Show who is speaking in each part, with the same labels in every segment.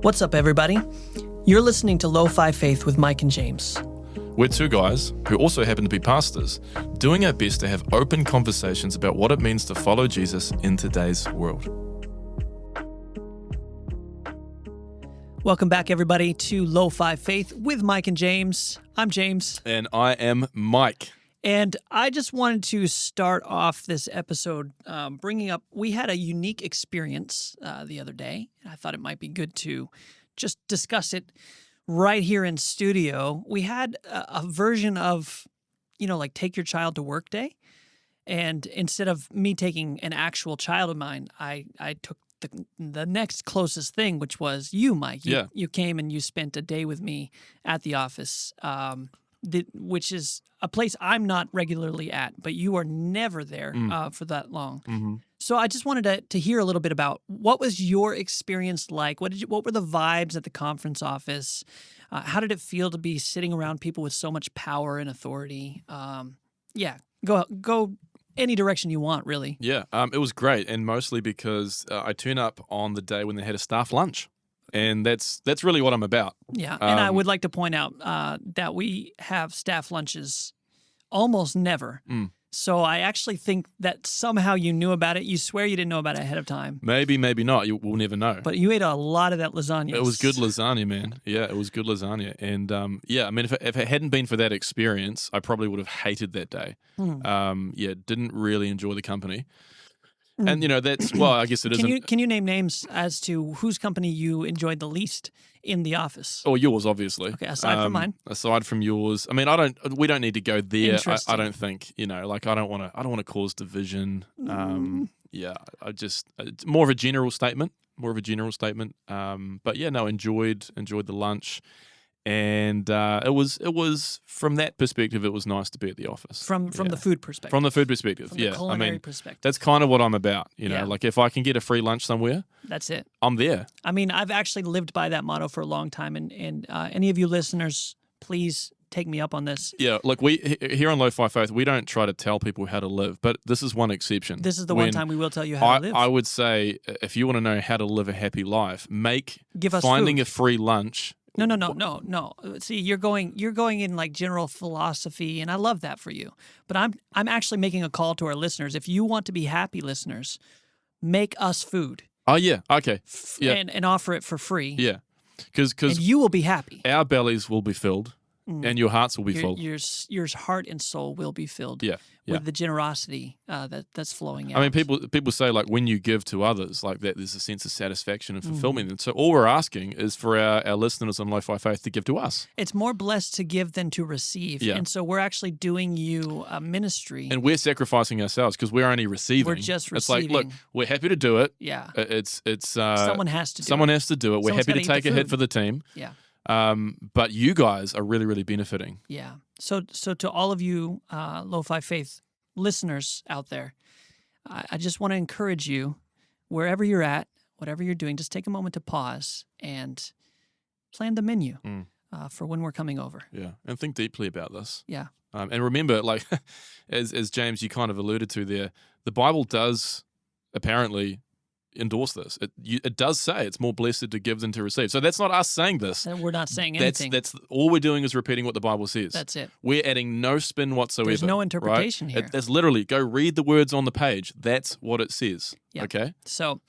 Speaker 1: What's up, everybody? You're listening to Lo-Fi Faith with Mike and James.
Speaker 2: We're two guys who also happen to be pastors, doing our best to have open conversations about what it means to follow Jesus in today's world.
Speaker 1: Welcome back, everybody, to Lo-Fi Faith with Mike and James. I'm James.
Speaker 2: And I am Mike.
Speaker 1: And I just wanted to start off this episode bringing up, we had a unique experience the other day. I thought it might be good to just discuss it right here in studio. We had a version of, like take your child to work day. And instead of me taking an actual child of mine, I took the next closest thing, which was you, Mike. You came and you spent a day with me at the office, which is a place I'm not regularly at, but you are never there for that long.
Speaker 2: Mm-hmm.
Speaker 1: So I just wanted to hear a little bit about what was your experience like? What were the vibes at the conference office? How did it feel to be sitting around people with so much power and authority? Go any direction you want, really.
Speaker 2: Yeah, it was great, and mostly because I turned up on the day when they had a staff lunch. And that's really what I'm about.
Speaker 1: Yeah, and I would like to point out that we have staff lunches almost never. So I actually think that somehow you knew about it. You swear you didn't know about it ahead of time.
Speaker 2: Maybe not. We'll never know.
Speaker 1: But you ate a lot of that lasagna.
Speaker 2: It was good lasagna, man. Yeah, it was good lasagna. And if it hadn't been for that experience, I probably would have hated that day. Didn't really enjoy the company. And, that's, well, I guess it isn't.
Speaker 1: Can you name names as to whose company you enjoyed the least in the office?
Speaker 2: Oh, yours, obviously.
Speaker 1: Okay, aside from mine.
Speaker 2: Aside from yours. I mean, we don't need to go there. I don't think, I don't want to cause division. It's more of a general statement. But yeah, no, enjoyed the lunch. And it was from that perspective, it was nice to be at the office.
Speaker 1: From the food perspective.
Speaker 2: From the food perspective,
Speaker 1: from the culinary perspective.
Speaker 2: That's kind of what I'm about. Like if I can get a free lunch somewhere,
Speaker 1: that's it.
Speaker 2: I'm there.
Speaker 1: I mean, I've actually lived by that motto for a long time, and any of you listeners, please take me up on this.
Speaker 2: Yeah, look, we here on Lo-Fi Faith, we don't try to tell people how to live, but this is one exception.
Speaker 1: This is the one time we will tell you how to live.
Speaker 2: I would say if you want to know how to live a happy life,
Speaker 1: give us
Speaker 2: finding
Speaker 1: food.
Speaker 2: A free lunch.
Speaker 1: No. See, you're going in like general philosophy, and I love that for you. But I'm actually making a call to our listeners. If you want to be happy listeners, make us food.
Speaker 2: Oh yeah, okay. Yeah.
Speaker 1: And offer it for free.
Speaker 2: Yeah. Because
Speaker 1: you will be happy.
Speaker 2: Our bellies will be filled. And your hearts will be full.
Speaker 1: Your heart and soul will be filled with the generosity that's flowing out.
Speaker 2: I mean, people say, like, when you give to others, like that, there's a sense of satisfaction and fulfillment. And so all we're asking is for our listeners on Lo-Fi Faith to give to us.
Speaker 1: It's more blessed to give than to receive. Yeah. And so we're actually doing you a ministry.
Speaker 2: And we're sacrificing ourselves because we're only receiving.
Speaker 1: We're just receiving.
Speaker 2: It's like, look, we're happy to do it.
Speaker 1: Yeah.
Speaker 2: It's
Speaker 1: someone has to do it.
Speaker 2: Someone has to do it. We're happy to take a hit for the team.
Speaker 1: Yeah.
Speaker 2: But you guys are really, really benefiting.
Speaker 1: Yeah. So to all of you Lo-Fi Faith listeners out there, I just want to encourage you, wherever you're at, whatever you're doing, just take a moment to pause and plan the menu for when we're coming over.
Speaker 2: Yeah, and think deeply about this.
Speaker 1: Yeah.
Speaker 2: And remember, like, as James, you kind of alluded to there, the Bible does apparently endorse this. It does say it's more blessed to give than to receive. So that's not us saying this.
Speaker 1: We're not saying anything.
Speaker 2: That's all we're doing is repeating what the Bible says.
Speaker 1: That's it.
Speaker 2: We're adding no spin whatsoever.
Speaker 1: There's no interpretation here.
Speaker 2: That's literally, go read the words on the page. That's what it says. Yep. Okay?
Speaker 1: So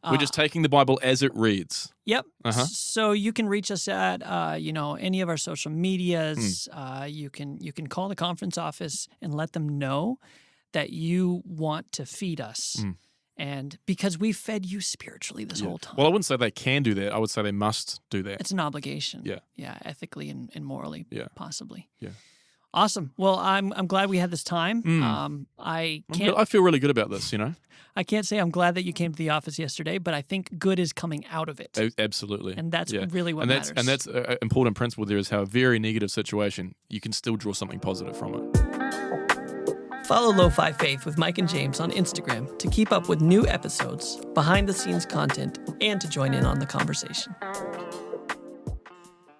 Speaker 2: we're just taking the Bible as it reads.
Speaker 1: Yep. So you can reach us at any of our social medias. You can call the conference office and let them know that you want to feed us. And because we fed you spiritually this whole time.
Speaker 2: Well, I wouldn't say they can do that. I would say they must do that.
Speaker 1: It's an obligation.
Speaker 2: Yeah.
Speaker 1: Yeah, ethically and morally, possibly.
Speaker 2: Yeah.
Speaker 1: Awesome. Well, I'm glad we had this time. I
Speaker 2: feel really good about this,
Speaker 1: I can't say I'm glad that you came to the office yesterday, but I think good is coming out of it.
Speaker 2: Absolutely.
Speaker 1: And that's really what matters.
Speaker 2: And that's an important principle there, is how a very negative situation, you can still draw something positive from it.
Speaker 1: Follow Lo-Fi Faith with Mike and James on Instagram to keep up with new episodes, behind-the-scenes content, and to join in on the conversation.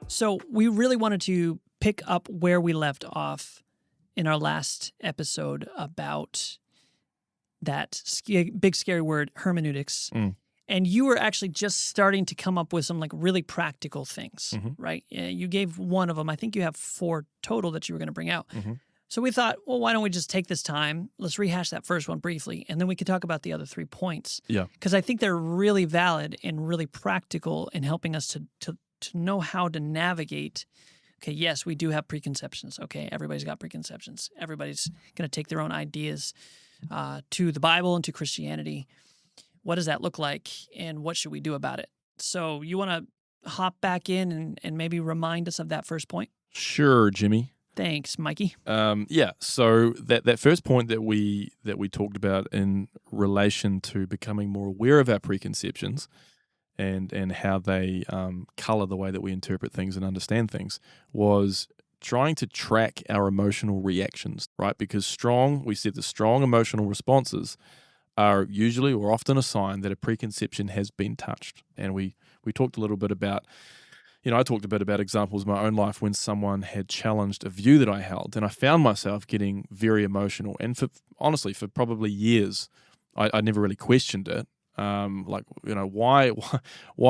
Speaker 1: So we really wanted to pick up where we left off in our last episode about that big scary word, hermeneutics, And you were actually just starting to come up with some like really practical things, right? You gave one of them. I think you have 4 total that you were going to bring out. So we thought, well, why don't we just take this time? Let's rehash that first one briefly, and then we could talk about the other 3 points.
Speaker 2: Yeah.
Speaker 1: Because I think they're really valid and really practical in helping us to know how to navigate. Okay, yes, we do have preconceptions. Okay, everybody's got preconceptions. Everybody's going to take their own ideas to the Bible and to Christianity. What does that look like, and what should we do about it? So you want to hop back in and maybe remind us of that first point?
Speaker 2: Sure, Jimmy.
Speaker 1: Thanks, Mikey.
Speaker 2: So that first point that we talked about in relation to becoming more aware of our preconceptions and how they color the way that we interpret things and understand things was trying to track our emotional reactions, right? Because we said the strong emotional responses are usually or often a sign that a preconception has been touched. And we talked a little bit about, I talked a bit about examples in my own life when someone had challenged a view that I held, and I found myself getting very emotional. And honestly, for probably years, I never really questioned it. Why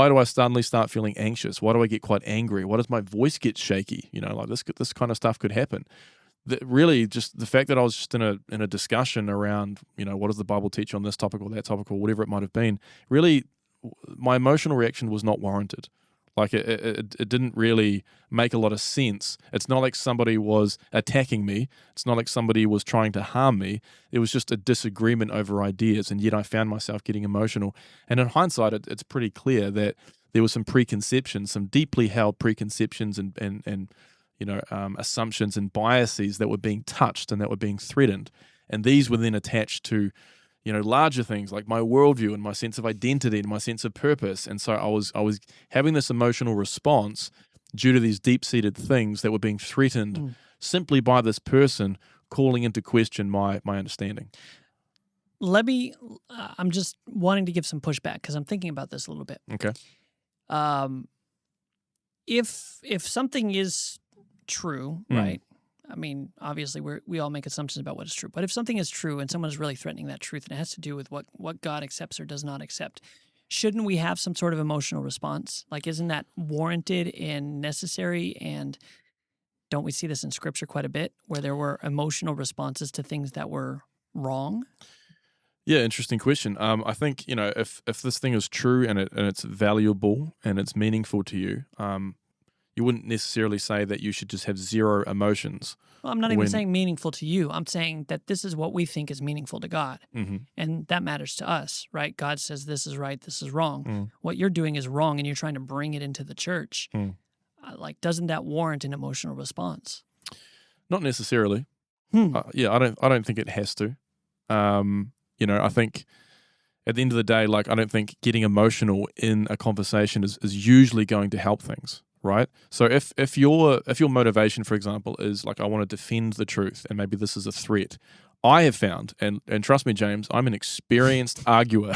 Speaker 2: do I suddenly start feeling anxious? Why do I get quite angry? Why does my voice get shaky? This kind of stuff could happen. Really, just the fact that I was just in a discussion around, what does the Bible teach on this topic or that topic or whatever it might have been, really, my emotional reaction was not warranted. Like it didn't really make a lot of sense. It's not like somebody was attacking me. It's not like somebody was trying to harm me. It was just a disagreement over ideas, and yet I found myself getting emotional. And in hindsight, it's pretty clear that there were some preconceptions, some deeply held preconceptions and assumptions and biases that were being touched and that were being threatened. And these were then attached to larger things like my worldview and my sense of identity and my sense of purpose. And so I was having this emotional response due to these deep-seated things that were being threatened simply by this person calling into question my understanding.
Speaker 1: I'm just wanting to give some pushback because I'm thinking about this a little bit.
Speaker 2: Okay.
Speaker 1: If something is true, right? I mean, obviously, we all make assumptions about what is true. But if something is true and someone is really threatening that truth, and it has to do with what God accepts or does not accept, shouldn't we have some sort of emotional response? Like, isn't that warranted and necessary? And don't we see this in Scripture quite a bit, where there were emotional responses to things that were wrong?
Speaker 2: Yeah, interesting question. I think if this thing is true and it's valuable and it's meaningful to you, you wouldn't necessarily say that you should just have zero emotions.
Speaker 1: Well, I'm not even saying meaningful to you. I'm saying that this is what we think is meaningful to God. And that matters to us, right? God says this is right, this is wrong. What you're doing is wrong, and you're trying to bring it into the church. Doesn't that warrant an emotional response?
Speaker 2: Not necessarily. I don't think it has to. I think at the end of the day, I don't think getting emotional in a conversation is usually going to help things. Right. So if your motivation, for example, is I want to defend the truth, and maybe this is a threat, I have found, and trust me, James, I'm an experienced arguer.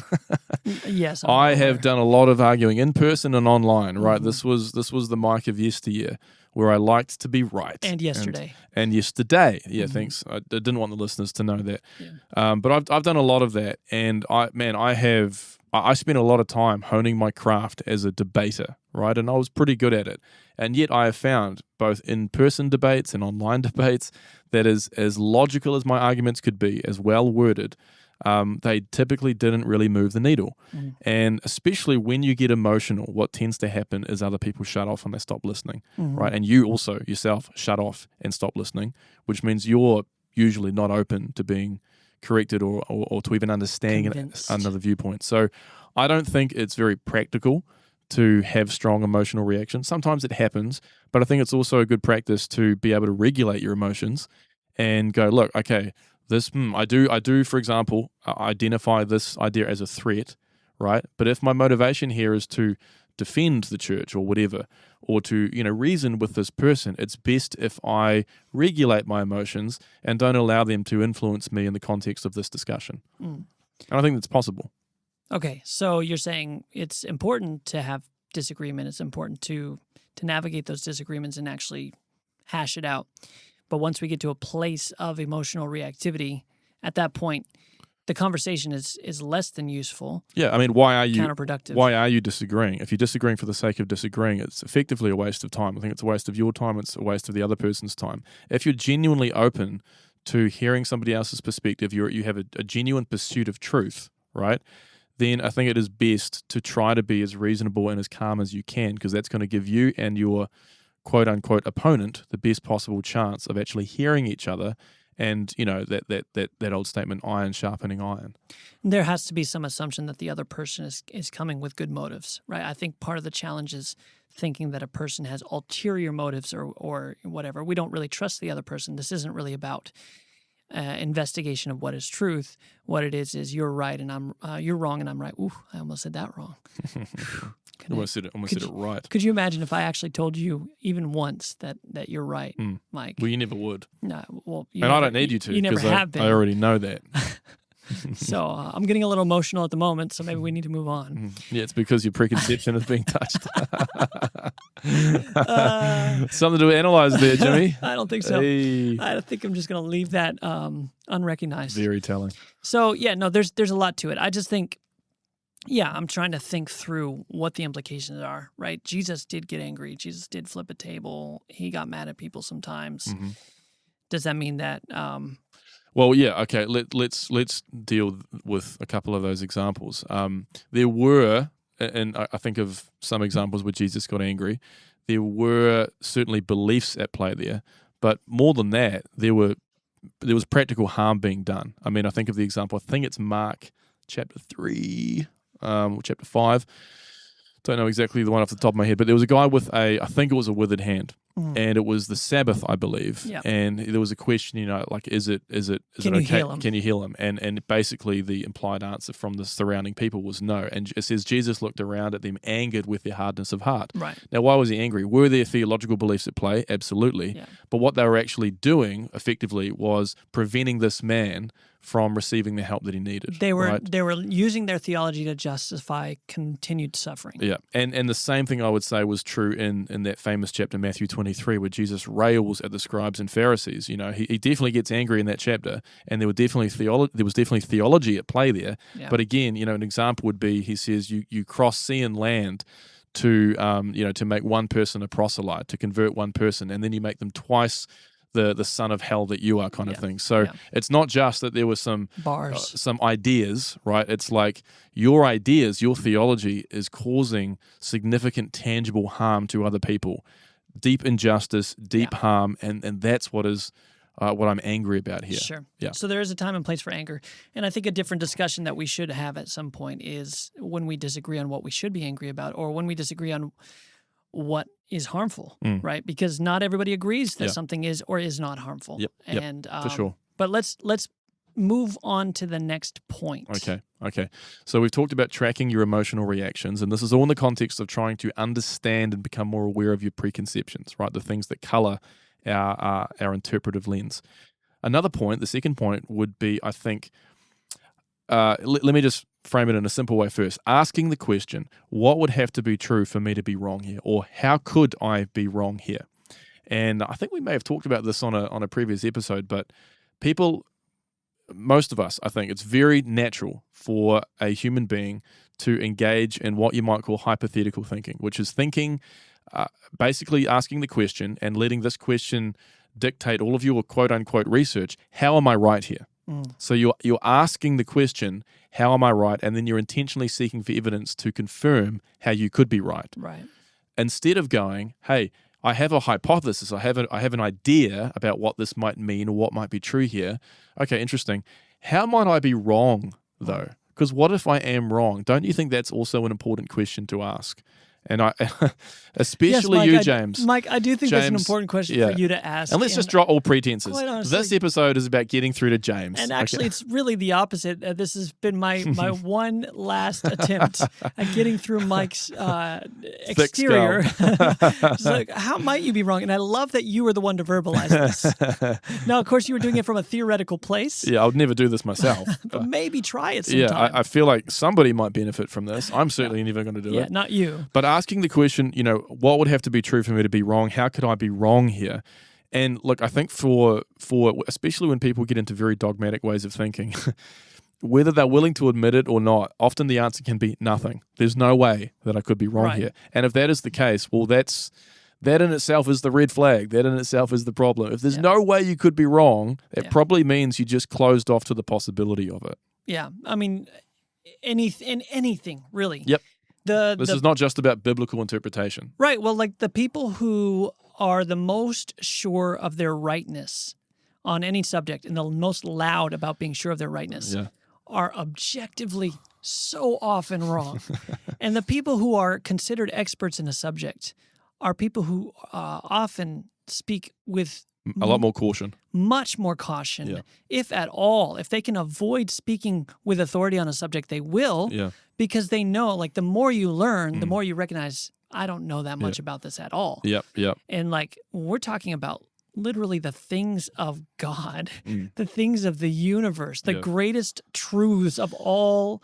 Speaker 1: Yes,
Speaker 2: I have done a lot of arguing in person and online. Right. This was the Mike of yesteryear, where I liked to be right.
Speaker 1: And yesterday.
Speaker 2: And yesterday. Yeah. Thanks. I didn't want the listeners to know that. Yeah. But I've done a lot of that, and I spent a lot of time honing my craft as a debater, right? And I was pretty good at it. And yet I have found, both in-person debates and online debates, that as logical as my arguments could be, as well-worded, they typically didn't really move the needle. And especially when you get emotional, what tends to happen is other people shut off and they stop listening, right? And you also, yourself, shut off and stop listening, which means you're usually not open to being corrected or to even understanding another viewpoint. So I don't think it's very practical to have strong emotional reactions. Sometimes it happens, but I think it's also a good practice to be able to regulate your emotions and go, look, okay, this I do, for example, identify this idea as a threat, right? But if my motivation here is to defend the church or whatever, or to reason with this person, it's best if I regulate my emotions and don't allow them to influence me in the context of this discussion. And I think that's possible.
Speaker 1: Okay, so you're saying it's important to have disagreement. It's important to navigate those disagreements and actually hash it out. But once we get to a place of emotional reactivity, at that point, the conversation is less than useful.
Speaker 2: Yeah, I mean, why are you disagreeing? If you're disagreeing for the sake of disagreeing, it's effectively a waste of time. I think it's a waste of your time. It's a waste of the other person's time. If you're genuinely open to hearing somebody else's perspective, you have a genuine pursuit of truth, right? Then I think it is best to try to be as reasonable and as calm as you can, because that's going to give you and your quote-unquote opponent the best possible chance of actually hearing each other. And, that old statement, iron sharpening iron.
Speaker 1: There has to be some assumption that the other person is coming with good motives, right? I think part of the challenge is thinking that a person has ulterior motives or whatever. We don't really trust the other person. This isn't really about investigation of what is truth. What it is you're right and you're wrong and I'm right. Ooh, I almost said that wrong.
Speaker 2: Almost said it right.
Speaker 1: Could you imagine if I actually told you even once that you're right, Mike?
Speaker 2: Well, you never would.
Speaker 1: No, well,
Speaker 2: I don't need you to.
Speaker 1: You never have been.
Speaker 2: I already know that.
Speaker 1: So I'm getting a little emotional at the moment, so maybe we need to move on.
Speaker 2: Yeah, it's because your preconception is being touched. Something to analyze there, Jimmy.
Speaker 1: I don't think so.
Speaker 2: Hey.
Speaker 1: I think I'm just going to leave that unrecognized.
Speaker 2: Very telling.
Speaker 1: So, yeah, no, there's a lot to it. I just think, I'm trying to think through what the implications are, right? Jesus did get angry. Jesus did flip a table. He got mad at people sometimes. Mm-hmm. Does that mean that...
Speaker 2: Well, yeah, okay. Let's deal with a couple of those examples. There were, and I think of some examples where Jesus got angry. There were certainly beliefs at play there, but more than that, there was practical harm being done. I mean, I think of the example. I think it's Mark chapter 3, or chapter 5. Don't know exactly the one off the top of my head, but there was a guy with I think it was a withered hand. And it was the Sabbath, I believe. Yep. And there was a question, is it okay? Can you heal him? And basically the implied answer from the surrounding people was no. And it says Jesus looked around at them, angered with their hardness of heart.
Speaker 1: Right.
Speaker 2: Now, why was he angry? Were there theological beliefs at play? Absolutely. Yeah. But what they were actually doing, effectively, was preventing this man from receiving the help that he needed.
Speaker 1: They were using their theology to justify continued suffering.
Speaker 2: Yeah, and the same thing I would say was true in that famous chapter, Matthew 23, where Jesus rails at the scribes and Pharisees. He definitely gets angry in that chapter, and there was definitely theology at play there. Yeah. But again, an example would be, he says, you cross sea and land to make one person a proselyte, to convert one person, and then you make them twice the son of hell that you are, kind of thing. So it's not just that there were some bars, some ideas, right? It's like your ideas, your theology is causing significant tangible harm to other people, deep injustice, deep harm, and that's what I'm angry about here.
Speaker 1: Sure.
Speaker 2: Yeah.
Speaker 1: So there is a time and place for anger. And I think a different discussion that we should have at some point is when we disagree on what we should be angry about, or when we disagree on what is harmful, right? Because not everybody agrees that something is or is not harmful.
Speaker 2: Yep.
Speaker 1: And
Speaker 2: for sure.
Speaker 1: But let's move on to the next point.
Speaker 2: Okay. So we've talked about tracking your emotional reactions, and this is all in the context of trying to understand and become more aware of your preconceptions, right? The things that color our interpretive lens. Another point, the second point, would be, I think, let me just frame it in a simple way first. Asking the question, what would have to be true for me to be wrong here? Or how could I be wrong here? And I think we may have talked about this on a previous episode, but most of us, I think it's very natural for a human being to engage in what you might call hypothetical thinking, which is thinking, basically asking the question and letting this question dictate all of your quote-unquote research. How am I right here? So you're asking the question, how am I right? And then you're intentionally seeking for evidence to confirm how you could be right.
Speaker 1: Right.
Speaker 2: Instead of going, hey, I have a hypothesis, I have an idea about what this might mean or what might be true here. Okay, interesting. How might I be wrong, though? Because what if I am wrong? Don't you think that's also an important question to ask? And especially
Speaker 1: Mike,
Speaker 2: James.
Speaker 1: Mike, I do think that's an important question for you to ask.
Speaker 2: And let's just drop all pretenses.
Speaker 1: Honestly,
Speaker 2: this episode is about getting through to James.
Speaker 1: And actually, it's really the opposite. This has been my one last attempt at getting through Mike's exterior. It's like, how might you be wrong? And I love that you were the one to verbalize this. Now, of course, you were doing it from a theoretical place.
Speaker 2: Yeah, I would never do this myself.
Speaker 1: But maybe try it sometime.
Speaker 2: I feel like somebody might benefit from this. I'm certainly never going to do it.
Speaker 1: Yeah, not you.
Speaker 2: But asking the question, what would have to be true for me to be wrong? How could I be wrong here? And look, I think for especially when people get into very dogmatic ways of thinking, whether they're willing to admit it or not, often the answer can be nothing. There's no way that I could be wrong here. And if that is the case, well, that in itself is the red flag. That in itself is the problem. If there's no way you could be wrong, it probably means you just closed off to the possibility of it.
Speaker 1: Yeah. I mean, anything, really.
Speaker 2: Yep. This is not just about biblical interpretation.
Speaker 1: Right. Well, like the people who are the most sure of their rightness on any subject and the most loud about being sure of their rightness are objectively so often wrong. And the people who are considered experts in a subject are people who often speak with
Speaker 2: a lot more caution.
Speaker 1: Much more caution, if at all. If they can avoid speaking with authority on a subject, they will, because they know, like, the more you learn, the more you recognize, I don't know that much about this at all.
Speaker 2: Yep.
Speaker 1: And, like, we're talking about literally the things of God, the things of the universe, the greatest truths of all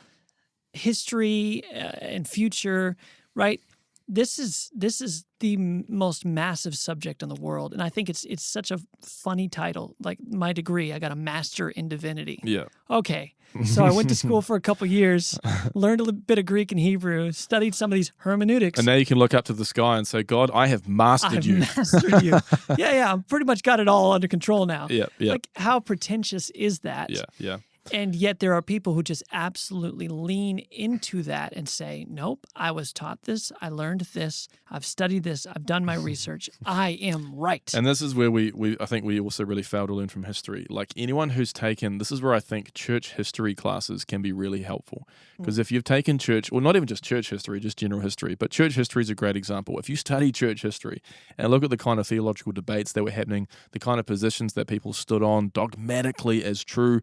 Speaker 1: history and future, right? This is the most massive subject in the world, and I think it's such a funny title. Like my degree, I got a master in divinity.
Speaker 2: Yeah.
Speaker 1: Okay, so I went to school for a couple years, learned a little bit of Greek and Hebrew, studied some of these hermeneutics,
Speaker 2: and now you can look up to the sky and say, "God, I have mastered you."
Speaker 1: Mastered you. Yeah. I'm pretty much got it all under control now.
Speaker 2: Yeah.
Speaker 1: Like how pretentious is that?
Speaker 2: Yeah.
Speaker 1: And yet there are people who just absolutely lean into that and say, nope, I was taught this, I learned this, I've studied this, I've done my research, I am right.
Speaker 2: And this is where I think we also really fail to learn from history. Like anyone who's taken, this is where I think church history classes can be really helpful. Because if you've taken church, well, not even just church history, just general history, but church history is a great example. If you study church history and look at the kind of theological debates that were happening, the kind of positions that people stood on dogmatically as true,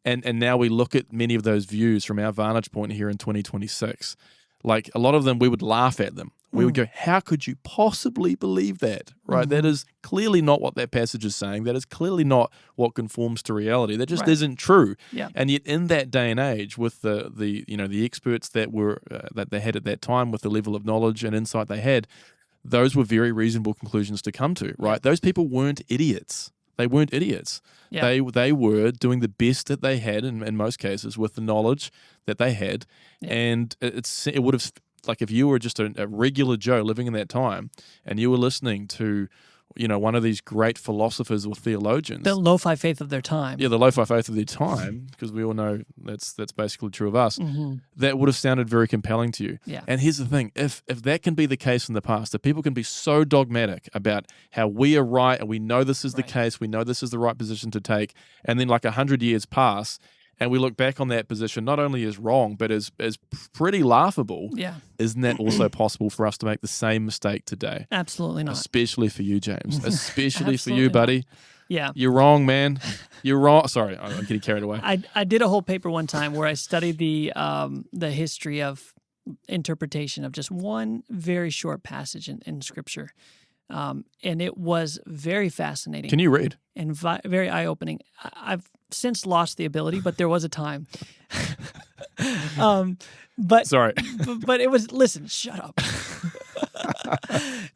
Speaker 2: and now we look at many of those views from our vantage point here in 2026. Like a lot of them, we would laugh at them. We would go, how could you possibly believe that? Right? That is clearly not what that passage is saying. That is clearly not what conforms to reality. That just isn't true.
Speaker 1: Yeah.
Speaker 2: And yet in that day and age, with the experts that were that they had at that time, with the level of knowledge and insight they had, those were very reasonable conclusions to come to. Right? Those people weren't idiots. They weren't idiots. Yeah. They were doing the best that they had in most cases with the knowledge that they had. Yeah. And it would have, like if you were just a regular Joe living in that time and you were listening to, one of these great philosophers or theologians.
Speaker 1: The lo-fi faith of their time.
Speaker 2: Yeah, the lo-fi faith of their time, because we all know that's basically true of us. That would have sounded very compelling to you.
Speaker 1: Yeah.
Speaker 2: And here's the thing, if that can be the case in the past, that people can be so dogmatic about how we are right and we know this is the case, we know this is the right position to take, and then like 100 years pass, and we look back on that position not only as wrong, but as pretty laughable.
Speaker 1: Yeah.
Speaker 2: Isn't that also possible for us to make the same mistake today?
Speaker 1: Absolutely not.
Speaker 2: Especially for you, James. Especially for you, buddy.
Speaker 1: Not. Yeah.
Speaker 2: You're wrong, man. You're wrong. Sorry, I'm getting carried away.
Speaker 1: I did a whole paper one time where I studied the history of interpretation of just one very short passage in Scripture. And it was very fascinating.
Speaker 2: Can you read?
Speaker 1: And very eye-opening. I've since lost the ability, but there was a time. But
Speaker 2: sorry.
Speaker 1: But it was, listen, shut up.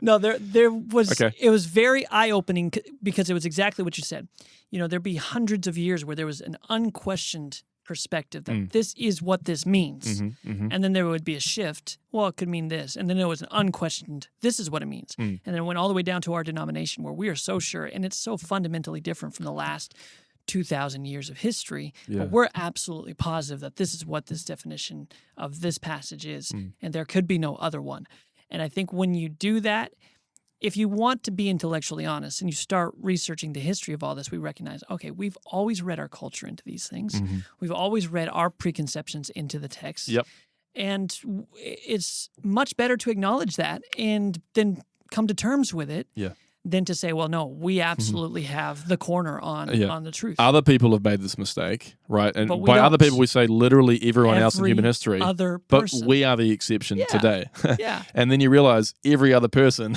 Speaker 1: No, there was, okay. It was very eye-opening because it was exactly what you said. There'd be hundreds of years where there was an unquestioned perspective that this is what this means. And then there would be a shift. Well, it could mean this. And then there was an unquestioned, this is what it means. And then it went all the way down to our denomination where we are so sure, and it's so fundamentally different from the last 2,000 years of history, but we're absolutely positive that this is what this definition of this passage is, and there could be no other one. And I think when you do that, if you want to be intellectually honest and you start researching the history of all this, we recognize, okay, we've always read our culture into these things. We've always read our preconceptions into the text.
Speaker 2: Yep.
Speaker 1: And it's much better to acknowledge that and then come to terms with it. Yeah. Than to say, well, no, we absolutely have the corner on the truth.
Speaker 2: Other people have made this mistake, right? And by other people, we say literally everyone else in human history. But we are the exception today.
Speaker 1: Yeah.
Speaker 2: And then you realize every other person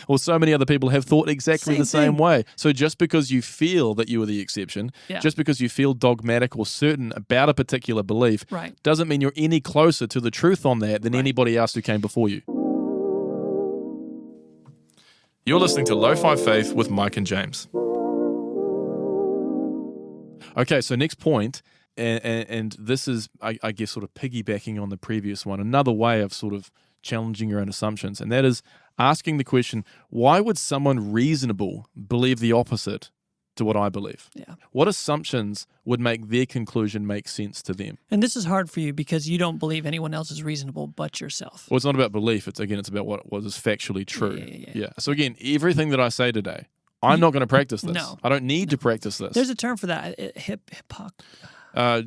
Speaker 2: or so many other people have thought exactly the same way. So just because you feel that you are the exception, just because you feel dogmatic or certain about a particular belief, doesn't mean you're any closer to the truth on that than anybody else who came before you. You're listening to Lo-Fi Faith with Mike and James. Okay, so next point And this is, I guess, sort of piggybacking on the previous one, another way of sort of challenging your own assumptions, and that is asking the question, why would someone reasonable believe the opposite to what I believe?
Speaker 1: Yeah.
Speaker 2: What assumptions would make their conclusion make sense to them?
Speaker 1: And this is hard for you because you don't believe anyone else is reasonable but yourself.
Speaker 2: Well, it's not about belief. It's about what is factually true.
Speaker 1: Yeah.
Speaker 2: So again, everything that I say today, I'm not going to practice this.
Speaker 1: No.
Speaker 2: I don't need to practice this.
Speaker 1: There's a term for that.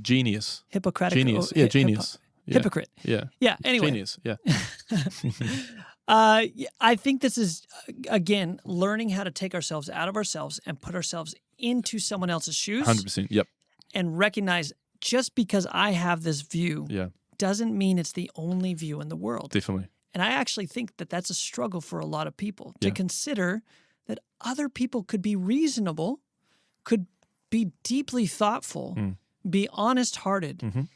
Speaker 2: Genius.
Speaker 1: Hippocratic.
Speaker 2: Genius. Genius.
Speaker 1: Hypocrite.
Speaker 2: Yeah.
Speaker 1: Yeah. Anyway.
Speaker 2: Genius. Yeah.
Speaker 1: I think this is, again, learning how to take ourselves out of ourselves and put ourselves into someone else's shoes.
Speaker 2: 100%. Yep.
Speaker 1: And recognize just because I have this view doesn't mean it's the only view in the world.
Speaker 2: Definitely.
Speaker 1: And I actually think that that's a struggle for a lot of people to consider that other people could be reasonable, could be deeply thoughtful, be honest-hearted,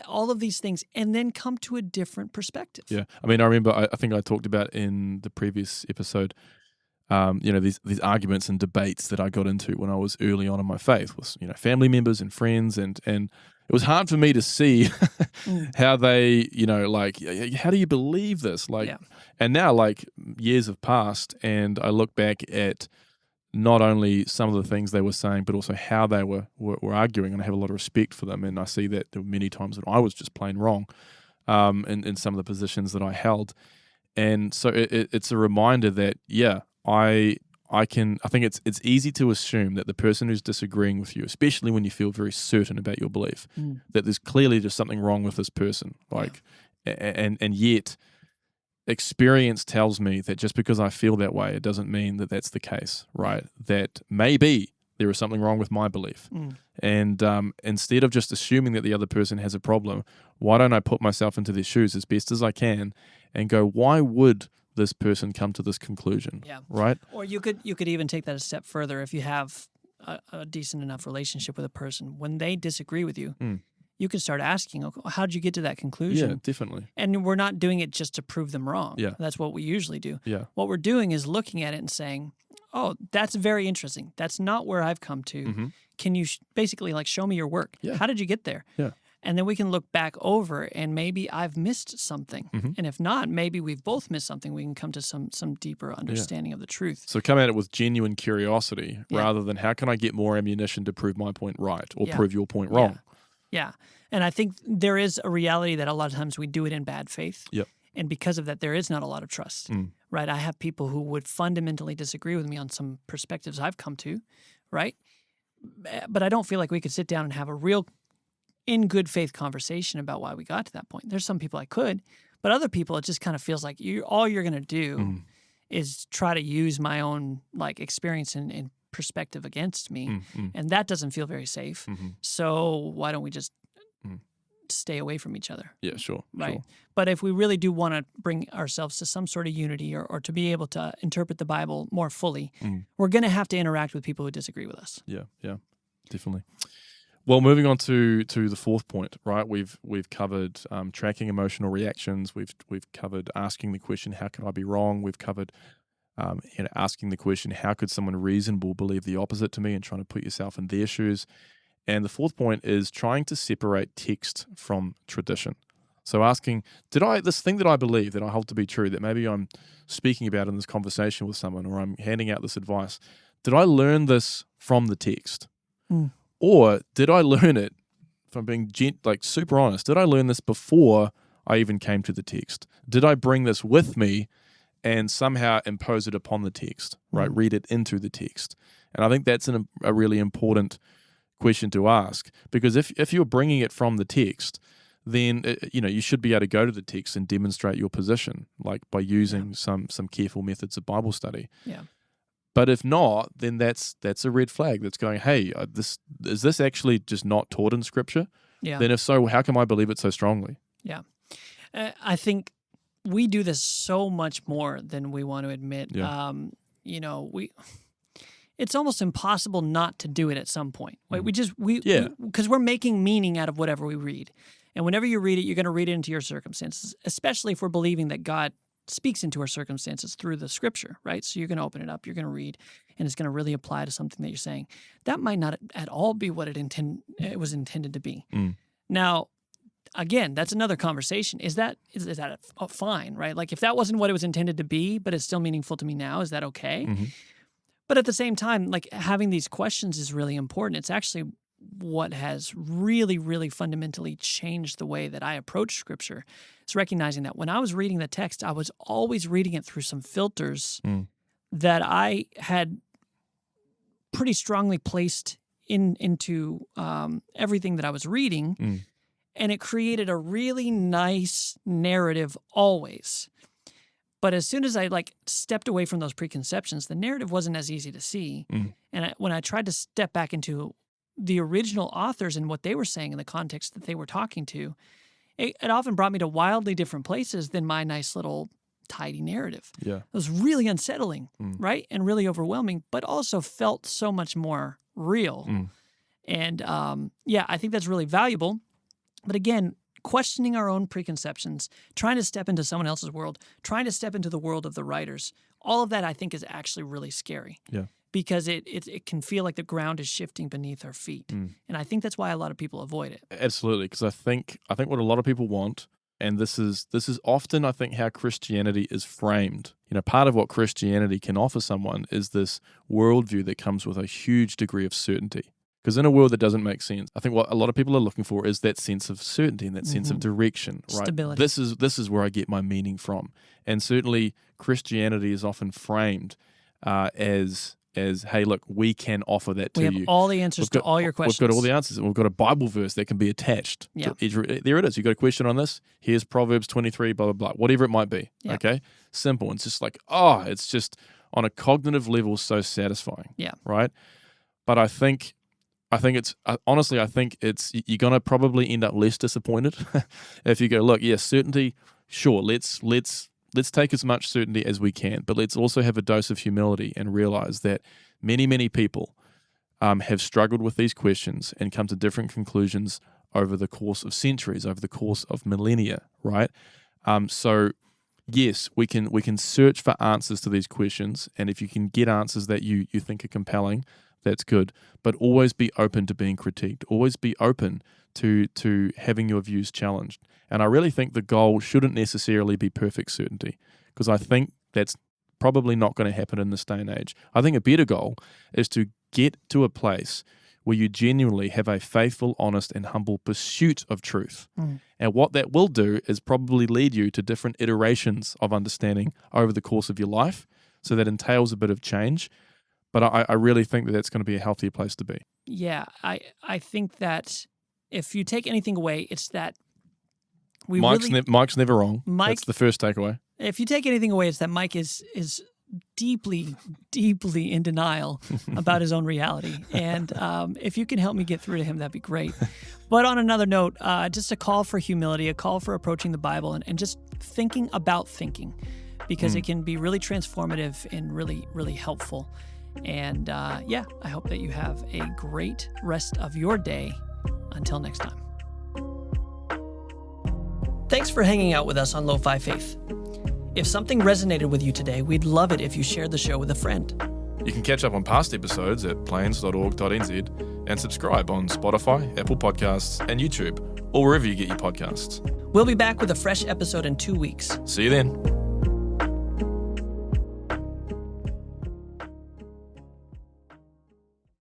Speaker 1: all of these things, and then come to a different perspective.
Speaker 2: Yeah. I mean, I remember, I think I talked about in the previous episode, these arguments and debates that I got into when I was early on in my faith with, family members and friends. And it was hard for me to see how they, how do you believe this? And now, years have passed, and I look back at not only some of the things they were saying, but also how they were arguing, and I have a lot of respect for them. And I see that there were many times that I was just plain wrong in some of the positions that I held. And so it's a reminder that, I think it's easy to assume that the person who's disagreeing with you, especially when you feel very certain about your belief, that there's clearly just something wrong with this person. And yet experience tells me that just because I feel that way, it doesn't mean that that's the case, right? That maybe there is something wrong with my belief. And instead of just assuming that the other person has a problem, why don't I put myself into their shoes as best as I can and go, why would this person come to this conclusion? Right?
Speaker 1: Or you could even take that a step further. If you have a decent enough relationship with a person, when they disagree with you, you can start asking, okay, how did you get to that conclusion?
Speaker 2: Yeah, definitely.
Speaker 1: And we're not doing it just to prove them wrong.
Speaker 2: Yeah.
Speaker 1: That's what we usually do.
Speaker 2: Yeah.
Speaker 1: What we're doing is looking at it and saying, oh, that's very interesting. That's not where I've come to. Can you basically show me your work?
Speaker 2: Yeah.
Speaker 1: How did you get there?
Speaker 2: Yeah.
Speaker 1: And then we can look back over, and maybe I've missed something. And if not, maybe we've both missed something. We can come to some deeper understanding of the truth.
Speaker 2: So come at it with genuine curiosity rather than how can I get more ammunition to prove my point right or prove your point wrong.
Speaker 1: Yeah. And I think there is a reality that a lot of times we do it in bad faith.
Speaker 2: Yep.
Speaker 1: And because of that, there is not a lot of trust, right? I have people who would fundamentally disagree with me on some perspectives I've come to, right? But I don't feel like we could sit down and have a real in good faith conversation about why we got to that point. There's some people I could, but other people, it just kind of feels like all you're going to do is try to use my own experience and perspective against me. And that doesn't feel very safe. So why don't we just stay away from each other?
Speaker 2: Yeah, sure.
Speaker 1: Right.
Speaker 2: Sure.
Speaker 1: But if we really do want to bring ourselves to some sort of unity or to be able to interpret the Bible more fully, we're going to have to interact with people who disagree with us.
Speaker 2: Yeah, definitely. Well, moving on to the fourth point, right? We've covered tracking emotional reactions. We've covered asking the question, how could I be wrong? We've covered asking the question, how could someone reasonable believe the opposite to me, and trying to put yourself in their shoes. And the fourth point is trying to separate text from tradition. So asking, this thing that I believe, that I hold to be true, that maybe I'm speaking about in this conversation with someone, or I'm handing out this advice, did I learn this from the text? Or did I learn it, if I'm being super honest, did I learn this before I even came to the text? Did I bring this with me and somehow impose it upon the text, right? Read it into the text. And I think that's a really important question to ask, because if you're bringing it from the text, then you should be able to go to the text and demonstrate your position, by using some careful methods of Bible study.
Speaker 1: Yeah.
Speaker 2: But if not, then that's a red flag. That's going, hey, is this actually just not taught in Scripture?
Speaker 1: Yeah.
Speaker 2: Then if so, how can I believe it so strongly?
Speaker 1: Yeah. I think we do this so much more than we want to admit.
Speaker 2: Yeah.
Speaker 1: It's almost impossible not to do it at some point. Right? Because we're making meaning out of whatever we read. And whenever you read it, you're going to read it into your circumstances, especially if we're believing that God speaks into our circumstances through the scripture, right? So you're going to open it up, you're going to read, and it's going to really apply to something that you're saying. That might not at all be what it was intended to be. Now, again, that's another conversation. Is that fine, right? Like if that wasn't what it was intended to be, but it's still meaningful to me now, is that okay? But at the same time, like having these questions is really important. It's actually what has really, really fundamentally changed the way that I approach Scripture. It's recognizing that when I was reading the text, I was always reading it through some filters that I had pretty strongly placed into everything that I was reading. And it created a really nice narrative always. But as soon as I stepped away from those preconceptions, the narrative wasn't as easy to see. And when I tried to step back into the original authors and what they were saying in the context that they were talking to, it often brought me to wildly different places than my nice little tidy narrative.
Speaker 2: Yeah.
Speaker 1: It was really unsettling, right? And really overwhelming, but also felt so much more real. And I think that's really valuable. But again, questioning our own preconceptions, trying to step into someone else's world, trying to step into the world of the writers, all of that I think is actually really scary.
Speaker 2: Yeah.
Speaker 1: Because it can feel like the ground is shifting beneath our feet. And I think that's why a lot of people avoid it.
Speaker 2: Absolutely, because I think what a lot of people want, and this is often I think how Christianity is framed. You know, part of what Christianity can offer someone is this worldview that comes with a huge degree of certainty. Because in a world that doesn't make sense, I think what a lot of people are looking for is that sense of certainty and that sense of direction, right?
Speaker 1: Stability.
Speaker 2: This is where I get my meaning from. And certainly Christianity is often framed as hey, look, we can offer that to you.
Speaker 1: We have all the answers to all your questions.
Speaker 2: We've got all the answers. And we've got a Bible verse that can be attached.
Speaker 1: Yeah.
Speaker 2: There it is. You've got a question on this. Here's Proverbs 23, blah, blah, blah. Whatever it might be.
Speaker 1: Yeah.
Speaker 2: Okay? Simple. It's just like, it's just on a cognitive level so satisfying.
Speaker 1: Yeah.
Speaker 2: Right? But I think it's honestly, you're going to probably end up less disappointed if you go, look, certainty, sure, let's take as much certainty as we can, but let's also have a dose of humility and realize that many, many people have struggled with these questions and come to different conclusions over the course of centuries, over the course of millennia, right? So yes, we can search for answers to these questions, and if you can get answers that you think are compelling, that's good. But always be open to being critiqued. Always be open to having your views challenged. And I really think the goal shouldn't necessarily be perfect certainty, because I think that's probably not going to happen in this day and age. I think a better goal is to get to a place where you genuinely have a faithful, honest, and humble pursuit of truth. And what that will do is probably lead you to different iterations of understanding over the course of your life. So that entails a bit of change. But I really think that that's going to be a healthier place to be.
Speaker 1: Yeah, I think that if you take anything away, it's that
Speaker 2: Mike's never wrong. That's the first takeaway.
Speaker 1: If you take anything away, it's that Mike is deeply, deeply in denial about his own reality. And if you can help me get through to him, that'd be great. But on another note, just a call for humility, a call for approaching the Bible and just thinking about thinking, because it can be really transformative and really, really helpful. And I hope that you have a great rest of your day. Until next time. Thanks for hanging out with us on Lo-Fi Faith. If something resonated with you today, we'd love it if you shared the show with a friend.
Speaker 2: You can catch up on past episodes at plains.org.nz and subscribe on Spotify, Apple Podcasts, and YouTube, or wherever you get your podcasts.
Speaker 1: We'll be back with a fresh episode in 2 weeks.
Speaker 2: See you then.